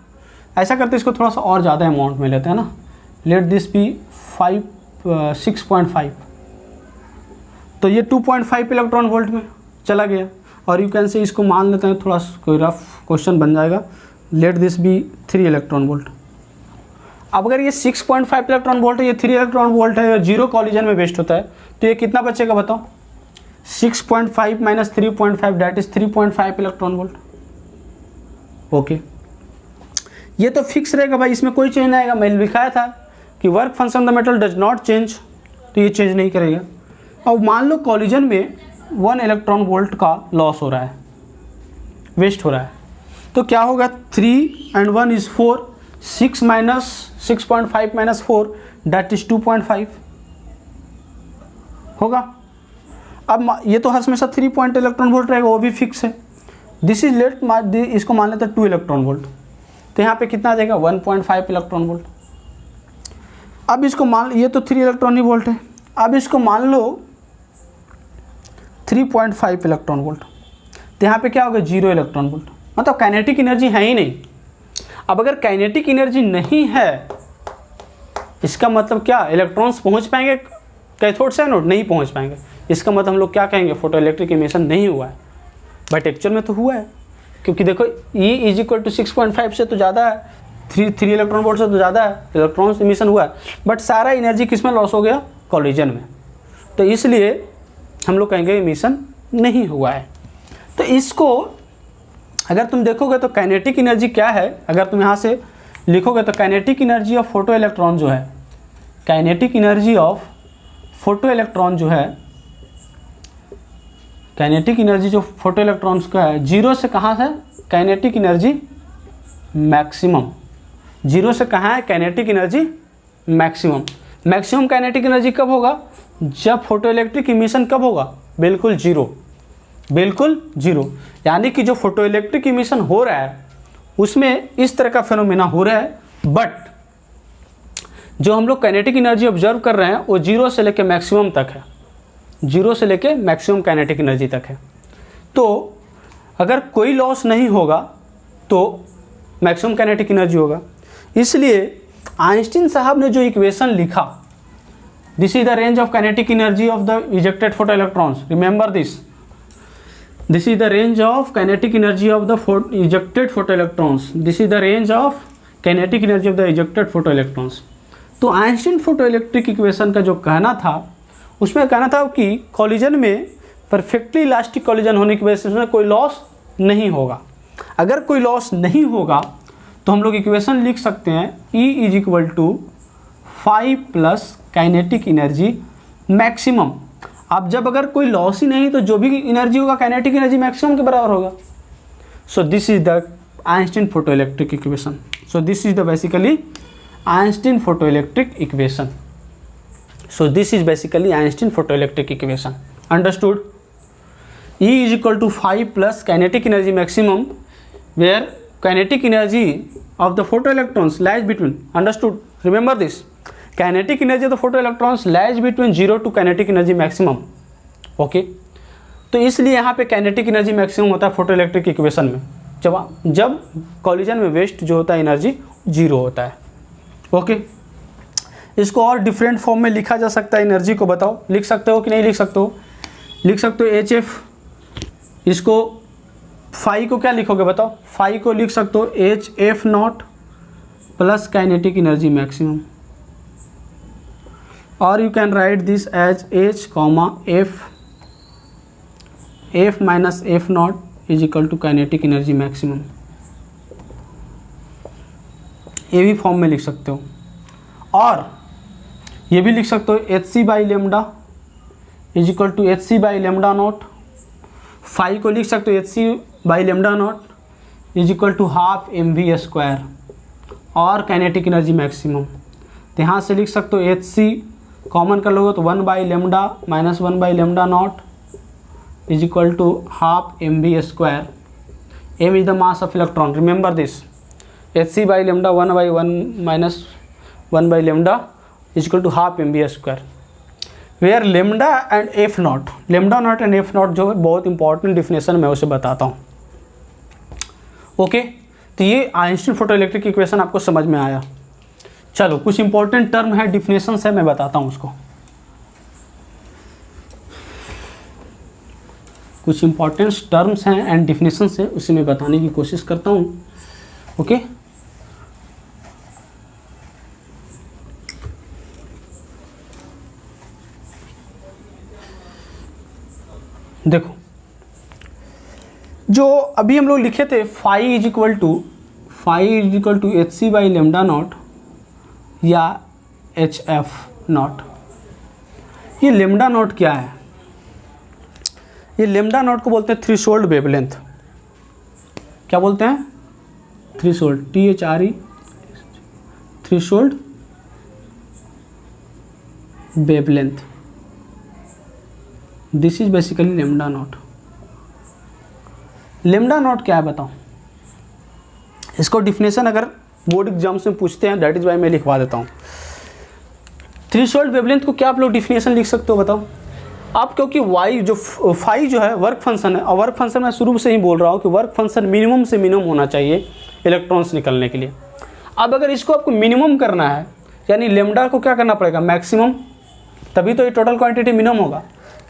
ऐसा करते इसको थोड़ा सा और ज़्यादा अमाउंट में लेते हैं ना, लेट दिस बी 6.5, तो ये 2.5 इलेक्ट्रॉन वोल्ट में चला गया, और यू कैन से इसको मान लेते हैं, थोड़ा कोई रफ क्वेश्चन बन जाएगा, let this be 3 electron volt. अब अगर ये 6.5 इलेक्ट्रॉन वोल्ट है, ये 3 इलेक्ट्रॉन वोल्ट है, और जीरो कॉलिजन में वेस्ट होता है, तो ये कितना बचेगा बताओ, 6.5 minus 3.5, that is 3.5 electron volt, okay. ये तो फिक्स रहेगा भाई, इसमें कोई चेंज नहीं आएगा। मैंने लिखाया था कि work function the metal does not change, तो ये चेंज नहीं करेगा। अब मान लो कॉलिजन में 1 इलेक्ट्रॉन वोल्ट का लॉस हो रहा है, वेस्ट हो रहा है, तो क्या होगा, 3 and 1 is 4, 6 minus 6.5 minus 4, that is 2.5 होगा। अब ये तो हमेशा 3 पॉइंट इलेक्ट्रॉन वोल्ट रहेगा, वो भी फिक्स है। दिस इज लेट, इसको मान लेते हैं 2 इलेक्ट्रॉन वोल्ट, तो यहाँ पे कितना आ जाएगा, 1.5 इलेक्ट्रॉन वोल्ट। अब इसको मान, ये तो 3 इलेक्ट्रॉन ही वोल्ट है, अब इसको मान लो 3.5 इलेक्ट्रॉन वोल्ट, तो यहाँ पे क्या होगा, 0 इलेक्ट्रॉन वोल्ट, मतलब काइनेटिक एनर्जी है ही नहीं। अब अगर काइनेटिक एनर्जी नहीं है, इसका मतलब क्या, इलेक्ट्रॉन्स पहुँच पाएंगे कैथोड से एनोड, नहीं पहुँच पाएंगे। इसका मतलब हम लोग क्या कहेंगे, फोटो इलेक्ट्रिक इमिशन नहीं हुआ है, बट एक्चुअल में तो हुआ है, क्योंकि देखो E इज इक्वल टू 6.5 से तो ज़्यादा है, 3 इलेक्ट्रॉन वोल्ट से तो ज़्यादा है, इलेक्ट्रॉन्स इमिशन हुआ है, बट सारा एनर्जी किस में लॉस हो गया, कॉलिजन में, तो इसलिए हम लोग कहेंगे इमिशन नहीं हुआ है। तो इसको अगर तुम देखोगे तो काइनेटिक एनर्जी क्या है, अगर तुम यहाँ से लिखोगे तो kinetic energy of photo electron जो है, kinetic energy of photo electron जो है, काइनेटिक एनर्जी जो फोटो इलेक्ट्रॉन्स का है, जीरो से कहाँ से काइनेटिक एनर्जी मैक्सिमम, जीरो से कहाँ है kinetic energy maximum. Maximum kinetic energy कब होगा, जब फोटो इलेक्ट्रिक इमिशन कब होगा, बिल्कुल जीरो, बिल्कुल जीरो। यानी कि जो फोटो इलेक्ट्रिक इमिशन हो रहा है उसमें इस तरह का फेनोमेना हो रहा है, बट जो हम लोग काइनेटिक एनर्जी ऑब्जर्व कर रहे हैं वो जीरो से लेकर मैक्सिमम तक है, जीरो से लेकर मैक्सिमम काइनेटिक एनर्जी तक है। तो अगर कोई लॉस नहीं होगा तो मैक्सिमम काइनेटिक एनर्जी होगा। इसलिए आइंस्टीन साहब ने जो इक्वेशन लिखा, this is the range of kinetic energy of the ejected photo electrons, remember this, this is the range of kinetic energy of the ejected photo electrons, this is the range of kinetic energy of the ejected photo electrons. तो आइंस्टीन फोटोइलेक्ट्रिक इक्वेशन का जो कहना था, उसमें कहना था कि कॉलिजन में परफेक्टली इलास्टिक कॉलिजन होने की वजह से उसमें कोई लॉस नहीं होगा। अगर कोई लॉस नहीं होगा तो हम लोग इक्वेशन लिख सकते हैं E is equal to 5 plus kinetic energy maximum. अब जब अगर कोई लॉस ही नहीं तो जो भी एनर्जी होगा काइनेटिक एनर्जी मैक्सिमम के बराबर होगा। So this is the Einstein photoelectric equation. So this is the basically Einstein photoelectric equation. So this is basically Einstein photoelectric equation. Understood? E is equal to 5 plus kinetic energy maximum, where kinetic energy of the photoelectrons lies between, understood? Remember this, kinetic energy of the photoelectrons lies between 0 to kinetic energy maximum. Okay, तो इसलिए यहाँ पे kinetic energy maximum होता है फोटोइलेक्ट्रिक इक्वेशन में, जब कॉलिजन में वेस्ट जो होता है एनर्जी 0 होता है। ओके, इसको और डिफरेंट फॉर्म में लिखा जा सकता है। एनर्जी को बताओ, लिख सकते हो कि नहीं लिख सकते हो? लिख सकते हो HF। इसको फाई को क्या लिखोगे बताओ? फाई को लिख सकते हो HF not plus kinetic energy maximum, और you can write this as H comma F minus F not is equal to kinetic energy maximum. ये भी फॉर्म में लिख सकते हो, और ये भी लिख सकते हो HC by lambda is equal to HC by lambda naught. Phi को लिख सकते हो HC by lambda naught is equal to half mv square, और काइनेटिक एनर्जी मैक्सिमम तो यहाँ से लिख सकते हो HC कॉमन कर लोगे तो 1 by lambda minus 1 by lambda naught is equal to half mv square. m is the mass of electron, remember this. HC by lambda 1 by 1 minus 1 by lambda is equal to half mv square, where lambda and F naught, lambda naught and F naught जो है बहुत इंपॉर्टेंट डिफिनेशन मैं उसे बताता हूँ। ओके, तो ये आइंस्टीन फोटोइलेक्ट्रिक इक्वेशन आपको समझ में आया। चलो, कुछ इंपॉर्टेंट टर्म है, डिफिनेशन है, मैं बताता हूँ उसको। कुछ इंपॉर्टेंट टर्म्स हैं एंड डिफिनेशन है, उसे मैं बताने की कोशिश करता हूँ। ओके, देखो, जो अभी हम लोग लिखे थे phi is equal to HC by lambda naught या HF नॉट। ये लेमडा नॉट क्या है? ये लेमडा नॉट को बोलते हैं थ्रेशोल्ड वेवलेंथ। क्या बोलते हैं? Threshold, THRE, threshold wavelength. This is basically lambda naught. Lambda naught क्या है बताओ? इसको डिफिनेशन अगर बोर्ड एग्जाम्स में पूछते हैं, दैट इज वाई मैं लिखवा देता हूँ। थ्रेशोल्ड वेवलेंथ को क्या आप लोग डिफिनेशन लिख सकते हो बताओ आप? क्योंकि वाई जो फाई जो है वर्क फंक्शन है, और वर्क फंक्शन मैं शुरू से ही बोल रहा हूँ कि वर्क फंक्शन मिनिमम से मिनिमम होना चाहिए इलेक्ट्रॉन्स निकलने के लिए। अब अगर इसको आपको मिनिमम करना है, यानी लेमडा को क्या करना पड़ेगा? मैक्सिमम, तभी तो ये टोटल क्वांटिटी मिनिमम होगा।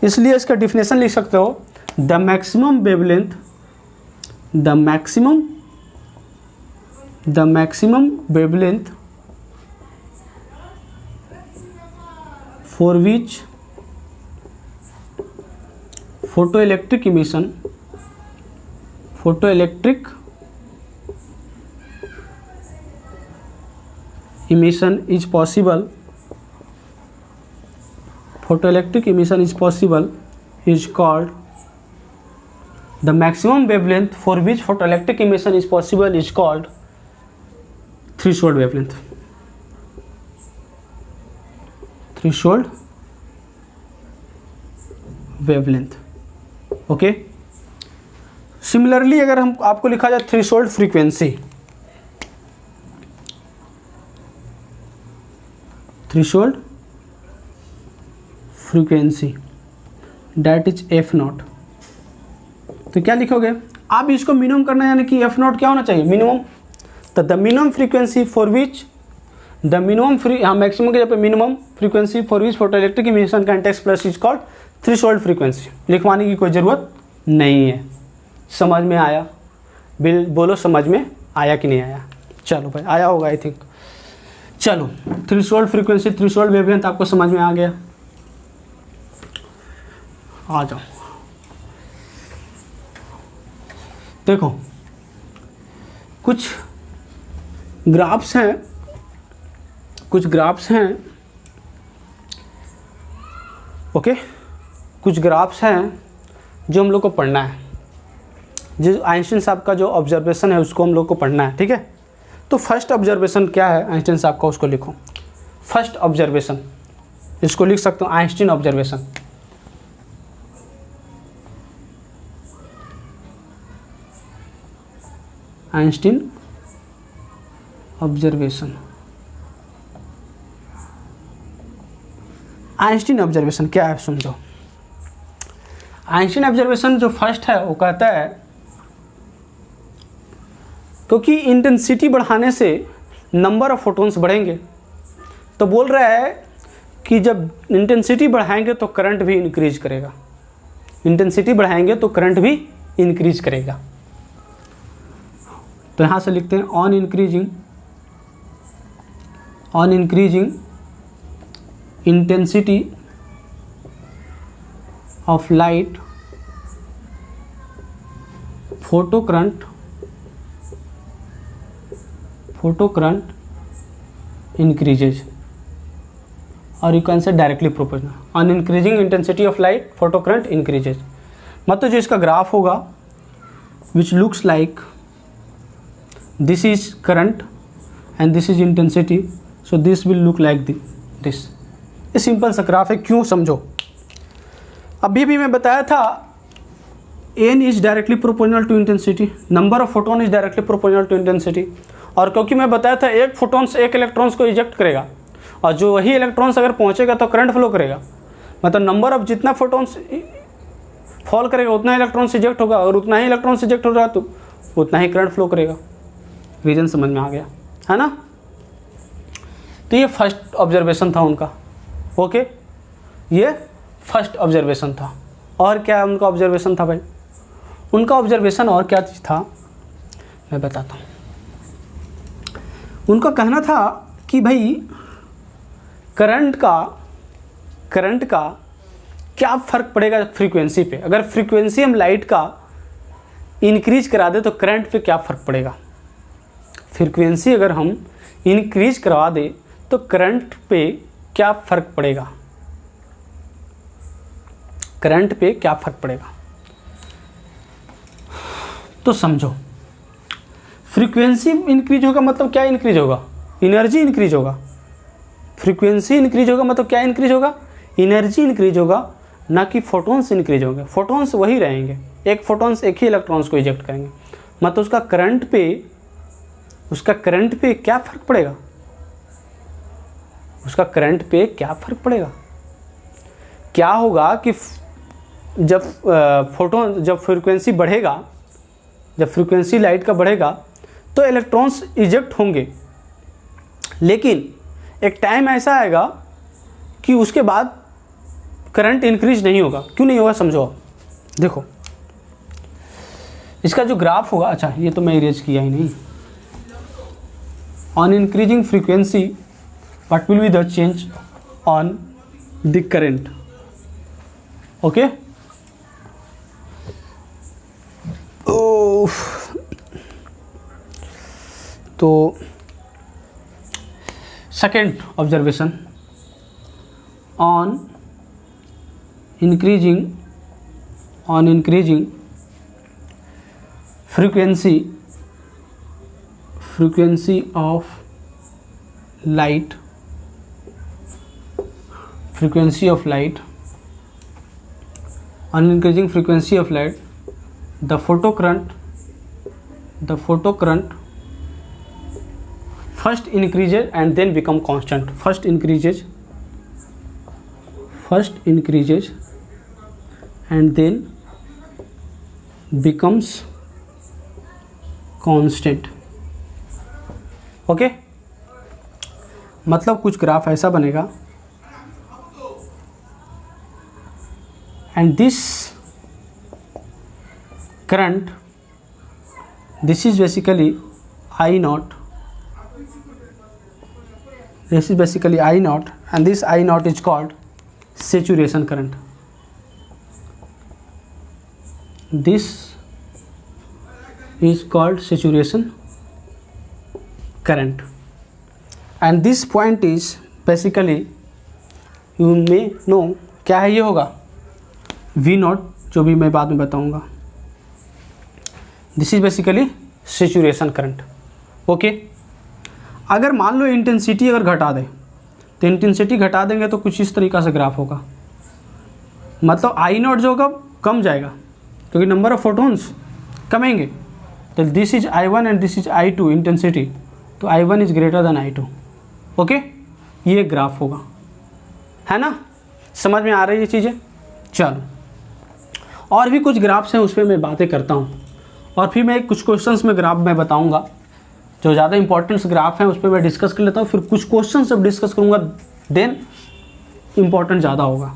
इसलिए इसका डिफिनेशन लिख सकते हो the maximum wavelength for which photoelectric emission is possible, photoelectric emission is possible, is called the maximum wavelength for which photoelectric emission is possible is called threshold wavelength. Threshold wavelength. Okay, similarly अगर हम आपको लिखा जाए threshold frequency, threshold frequency that is F not, तो क्या लिखोगे आप? इसको मिनिमम करना है, यानी कि एफ नॉट क्या होना चाहिए? मिनिमम। तो the minimum frequency for which the minimum maximum के जगह पे minimum frequency for which photoelectric emission can take place is called threshold frequency. लिखवाने की कोई ज़रूरत नहीं है। समझ में आया? बोलो समझ में आया कि नहीं आया? चलो भाई, आया होगा आई थिंक। चलो, थ्रेशोल्ड फ्रीक्वेंसी, थ्रेशोल्ड वेवलेंथ आपको समझ में आ गया। आ जाओ, देखो कुछ ग्राफ्स हैं, ओके, कुछ ग्राफ्स हैं जो हम लोग को पढ़ना है। जो आइंस्टीन साहब का जो ऑब्जर्वेशन है उसको हम लोग को पढ़ना है, ठीक है। तो फर्स्ट ऑब्जर्वेशन क्या है आइंस्टीन साहब का, उसको लिखो। फर्स्ट ऑब्जर्वेशन, इसको लिख सकते हो Einstein observation. Einstein observation, Einstein observation क्या है समझो। आइंस्टीन ऑब्जर्वेशन जो फर्स्ट है वो कहता है क्योंकि इंटेंसिटी बढ़ाने से नंबर ऑफ फोटॉन्स बढ़ेंगे, तो बोल रहा है कि जब इंटेंसिटी बढ़ाएंगे तो करंट भी इंक्रीज करेगा। इंटेंसिटी बढ़ाएंगे तो करंट भी इंक्रीज करेगा। तो यहाँ से लिखते हैं on increasing intensity of light photo current increases, और you can say directly proportional. On increasing intensity of light photo current increases, मतलब जो इसका ग्राफ होगा which looks like this is current and this is intensity, so this will look like this। ये सिंपल सा ग्राफ है, क्यों समझो। अभी भी मैं बताया था n is directly proportional to intensity, number of photon is directly proportional to intensity. और क्योंकि मैं बताया था एक फोटोन्स एक इलेक्ट्रॉन्स को इजेक्ट करेगा, और जो वही इलेक्ट्रॉन्स अगर पहुंचेगा तो करंट फ्लो करेगा, मतलब नंबर ऑफ जितना फोटोन्स फॉल करेगा उतना इलेक्ट्रॉन्स इजेक्ट होगा, और उतना ही इलेक्ट्रॉन्स इजेक्ट होगा तो उतना ही करंट फ्लो करेगा। रीजन समझ में आ गया है ना। तो ये फर्स्ट ऑब्जर्वेशन था उनका, ओके, ये फर्स्ट ऑब्जर्वेशन था। और क्या उनका ऑब्जर्वेशन था भाई, उनका ऑब्जर्वेशन और क्या चीज़ था मैं बताता हूँ। उनका कहना था कि भाई करंट का क्या फ़र्क पड़ेगा फ्रीक्वेंसी पे। अगर फ्रीक्वेंसी हम लाइट का इंक्रीज करा दे तो करंट पे क्या फ़र्क पड़ेगा। फ्रीक्वेंसी अगर हम इंक्रीज करवा दे तो करंट पे क्या फ़र्क पड़ेगा, करंट पे क्या फ़र्क पड़ेगा। तो समझो, फ्रीक्वेंसी इंक्रीज होगा मतलब क्या इंक्रीज होगा, एनर्जी इंक्रीज होगा। फ्रीक्वेंसी इंक्रीज होगा मतलब क्या इंक्रीज होगा, एनर्जी इंक्रीज होगा, ना कि फोटॉन्स इंक्रीज होंगे। फोटॉन्स वही रहेंगे, एक फोटॉन्स एक ही इलेक्ट्रॉन्स को इजेक्ट करेंगे, मतलब उसका करंट पे क्या फ़र्क पड़ेगा, उसका करंट पे क्या फ़र्क पड़ेगा। क्या होगा कि जब फ्रीक्वेंसी बढ़ेगा, जब फ्रीक्वेंसी लाइट का बढ़ेगा तो इलेक्ट्रॉन्स इजेक्ट होंगे, लेकिन एक टाइम ऐसा आएगा कि उसके बाद करंट इंक्रीज नहीं होगा। क्यों नहीं होगा समझो आप, देखो इसका जो ग्राफ होगा, अच्छा ये तो मैं इरेज किया ही नहीं। On increasing frequency what will be the change on the current, okay। तो second observation, on increasing frequency of light, on increasing frequency of light, the photocurrent first increases and then become constant। first increases and then becomes constant, okay. मतलब कुछ ग्राफ ऐसा बनेगा, and this current, this is basically I naught this is basically I naught, and this I naught is called saturation current. This is called saturation current, and this point is basically, you may know क्या है, ये होगा V नॉट, जो भी मैं बाद में बताऊंगा. This is basically saturation current. Okay, अगर मान लो इंटेंसिटी अगर घटा दें, तो इंटेंसिटी घटा देंगे तो कुछ इस तरीक़ा से ग्राफ होगा. मतलब आई नॉट जो होगा कम जाएगा, क्योंकि नंबर ऑफ फोटोन्स कमेंगे. तो this is I1 and this is I2 intensity, तो I1 is greater than I2. Okay, ये ग्राफ होगा, है ना. समझ में आ रही है चीज़ें. चलो, और भी कुछ ग्राफ्स हैं, उस पर मैं बातें करता हूँ, और फिर मैं कुछ क्वेश्चंस में ग्राफ मैं बताऊँगा जो ज़्यादा इंपॉर्टेंट ग्राफ हैं, उस पर मैं डिस्कस कर लेता हूँ. फिर कुछ क्वेश्चन सब डिस्कस करूँगा, देन इम्पॉर्टेंट ज़्यादा होगा,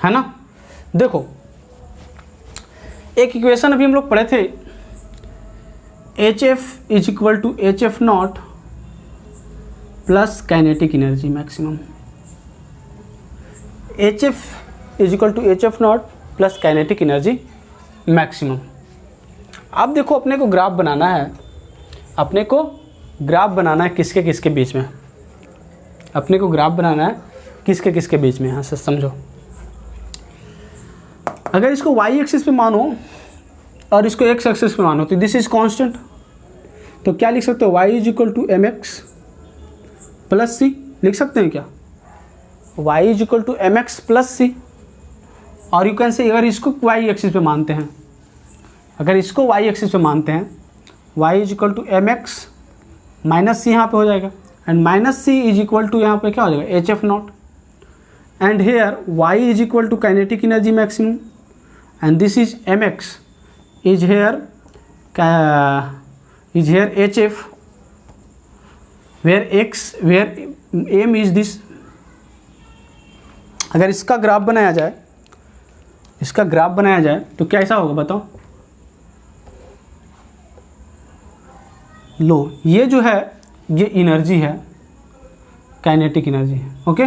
है ना. देखो, एक इक्वेशन अभी हम लोग पढ़े थे, HF is equal to HF not plus kinetic energy maximum. HF is equal to HF not plus kinetic energy maximum. अब देखो, अपने को ग्राफ बनाना है, अपने को ग्राफ बनाना है किसके किसके बीच में, अपने को ग्राफ बनाना है किसके किसके बीच में. यहाँ से समझो, अगर इसको y एक्सिस पे मानो और इसको x एक्सिस पे मानो, तो दिस इज कांस्टेंट. तो क्या लिख सकते हो, y is equal to mx plus C. लिख सकते हैं क्या, y is equal to mx plus C. और यू कैन से, अगर इसको y एक्सिस पे मानते हैं, अगर इसको y एक्सिस पे मानते हैं, y is equal to mx minus C यहाँ पे हो जाएगा, and minus C is equal to यहाँ पे क्या हो जाएगा, HF not. And here y is equal to kinetic energy maximum, and this is mx is here HF, where m is this. अगर इसका ग्राफ बनाया जाए, इसका ग्राफ बनाया जाए तो क्या ऐसा होगा, बताओ. लो, ये जो है ये एनर्जी है, काइनेटिक एनर्जी. ओके,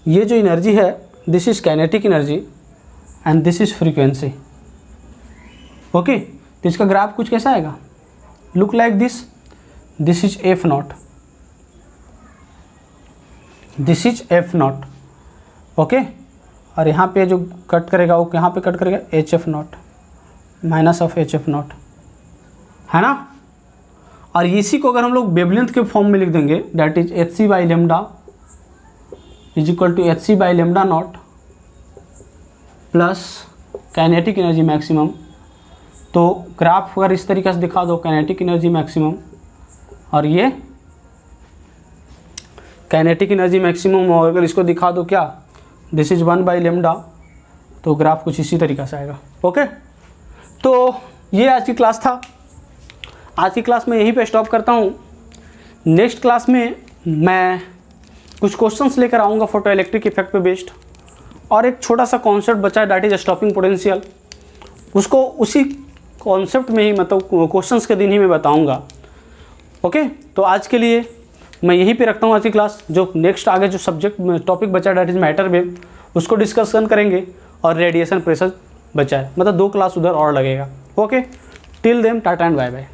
ये जो एनर्जी है, this is kinetic energy and this is frequency. Okay, तो इसका ग्राफ कुछ कैसा आएगा, look like this. This is F not, this is F not. Okay, और यहाँ पे जो कट करेगा वो यहाँ पे कट करेगा HF not minus of HF not, है ना. और इसी को अगर हम लोग वेवलेंथ के फॉर्म में लिख देंगे, that is HC by lambda is equal to HC by lambda naught plus kinetic energy maximum. तो ग्राफ अगर इस तरीके से दिखा दो, काइनेटिक एनर्जी मैक्सिमम और ये काइनेटिक एनर्जी मैक्सिमम, और अगर इसको दिखा दो क्या, दिस इज 1 बाई लेमडा, तो ग्राफ कुछ इसी तरीक़ा से आएगा. ओके, तो ये आज की क्लास था. आज की क्लास में यहीं पे स्टॉप करता हूँ. नेक्स्ट क्लास में मैं कुछ क्वेश्चंस लेकर आऊँगा फोटो इलेक्ट्रिक इफेक्ट पे बेस्ड, और एक छोटा सा कॉन्सेप्ट बचा है, दैट इज स्टॉपिंग पोटेंशियल. उसको उसी कॉन्सेप्ट में ही, मतलब क्वेश्चंस के दिन ही मैं बताऊँगा. ओके, तो आज के लिए मैं यहीं पे रखता हूँ आज की क्लास. जो नेक्स्ट आगे जो सब्जेक्ट टॉपिक बचा है, दैट इज मैटर वेव, उसको डिस्कशन करेंगे, और रेडिएशन प्रेशर बचा है, मतलब 2 क्लास उधर और लगेगा. Okay, till then tata and bye bye.